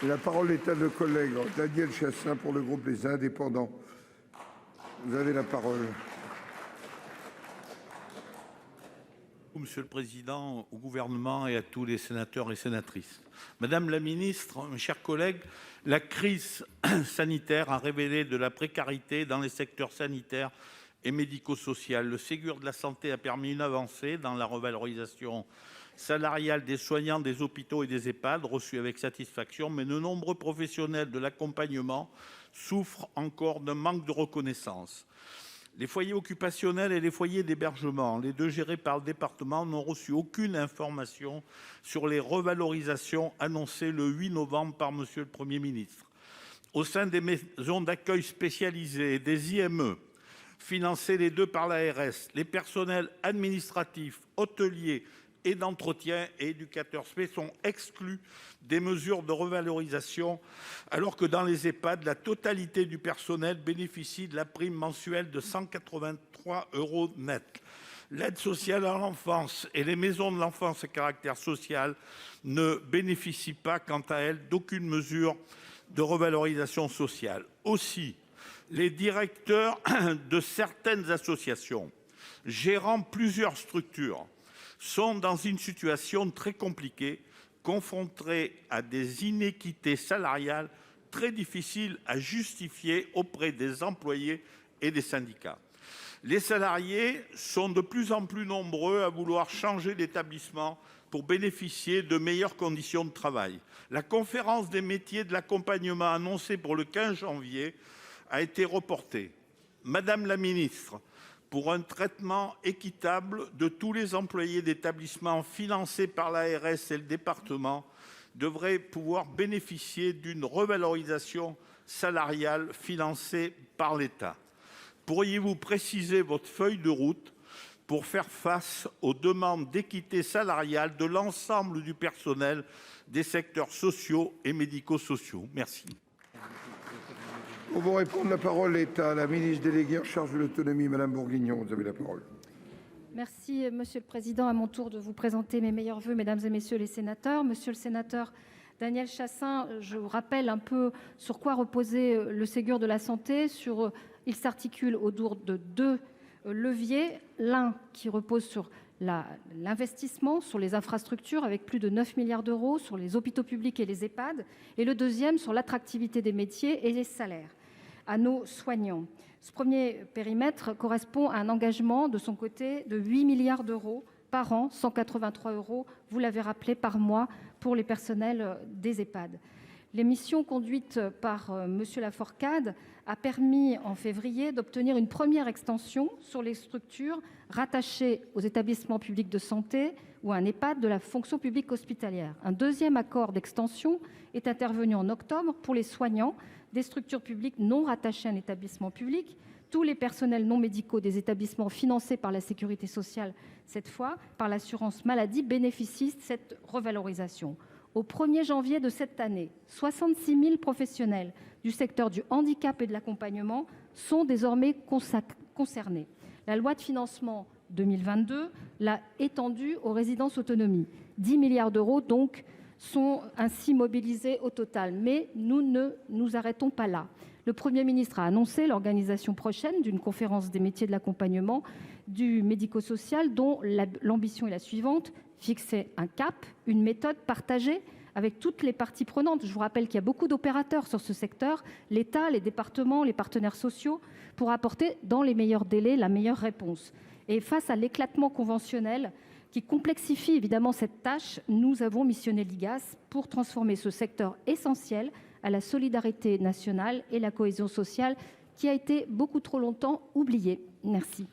La parole est à nos collègues Daniel Chassain pour le groupe Les Indépendants. Vous avez la parole. Monsieur le Président, au gouvernement et à tous les sénateurs et sénatrices. Madame la ministre, mes chers collègues, la crise sanitaire a révélé de la précarité dans les secteurs sanitaires et médico-social. Le Ségur de la santé a permis une avancée dans la revalorisation salariale des soignants des hôpitaux et des EHPAD, reçue avec satisfaction, mais de nombreux professionnels de l'accompagnement souffrent encore d'un manque de reconnaissance. Les foyers occupationnels et les foyers d'hébergement, les deux gérés par le département, n'ont reçu aucune information sur les revalorisations annoncées le 8 novembre par Monsieur le Premier ministre. Au sein des maisons d'accueil spécialisées et des IME, financées les deux par l'ARS, les personnels administratifs, hôteliers et d'entretien et éducateurs spé sont exclus des mesures de revalorisation, alors que dans les EHPAD, la totalité du personnel bénéficie de la prime mensuelle de 183 € net. L'aide sociale à l'enfance et les maisons de l'enfance à caractère social ne bénéficient pas, quant à elles, d'aucune mesure de revalorisation sociale. Aussi, les directeurs de certaines associations gérant plusieurs structures sont dans une situation très compliquée, confrontés à des inéquités salariales très difficiles à justifier auprès des employés et des syndicats. Les salariés sont de plus en plus nombreux à vouloir changer d'établissement pour bénéficier de meilleures conditions de travail. La conférence des métiers de l'accompagnement annoncée pour le 15 janvier a été reportée. Madame la ministre, pour un traitement équitable de tous les employés d'établissements financés par l'ARS et le département, devraient pouvoir bénéficier d'une revalorisation salariale financée par l'État. Pourriez-vous préciser votre feuille de route pour faire face aux demandes d'équité salariale de l'ensemble du personnel des secteurs sociaux et médico-sociaux? Merci. Pour vous répondre, la parole est à la ministre déléguée en charge de l'autonomie, Madame Bourguignon. Vous avez la parole. Merci, Monsieur le Président. À mon tour de vous présenter mes meilleurs voeux, Mesdames et Messieurs les sénateurs. Monsieur le sénateur Daniel Chassain, je vous rappelle un peu sur quoi reposait le Ségur de la santé. Il s'articule autour de deux leviers. L'un qui repose sur l'investissement, sur les infrastructures avec plus de 9 milliards d'euros, sur les hôpitaux publics et les EHPAD. Et le deuxième sur l'attractivité des métiers et les salaires à nos soignants. Ce premier périmètre correspond à un engagement de son côté de 8 milliards d'euros par an, 183 €, vous l'avez rappelé, par mois pour les personnels des EHPAD. Les missions conduites par M. Laforcade a permis en février d'obtenir une première extension sur les structures rattachées aux établissements publics de santé ou à un EHPAD de la fonction publique hospitalière. Un deuxième accord d'extension est intervenu en octobre pour les soignants des structures publiques non rattachées à un établissement public. Tous les personnels non médicaux des établissements financés par la sécurité sociale, cette fois par l'assurance maladie, bénéficient de cette revalorisation. Au 1er janvier de cette année, 66 000 professionnels du secteur du handicap et de l'accompagnement sont désormais concernés. La loi de financement 2022 l'a étendu aux résidences autonomie. 10 milliards d'euros donc sont ainsi mobilisés au total. Mais nous ne nous arrêtons pas là. Le Premier ministre a annoncé l'organisation prochaine d'une conférence des métiers de l'accompagnement du médico-social dont l'ambition est la suivante: fixer un cap, une méthode partagée avec toutes les parties prenantes. Je vous rappelle qu'il y a beaucoup d'opérateurs sur ce secteur, l'État, les départements, les partenaires sociaux, pour apporter dans les meilleurs délais la meilleure réponse. Et face à l'éclatement conventionnel qui complexifie évidemment cette tâche, nous avons missionné l'IGAS pour transformer ce secteur essentiel à la solidarité nationale et la cohésion sociale qui a été beaucoup trop longtemps oublié. Merci.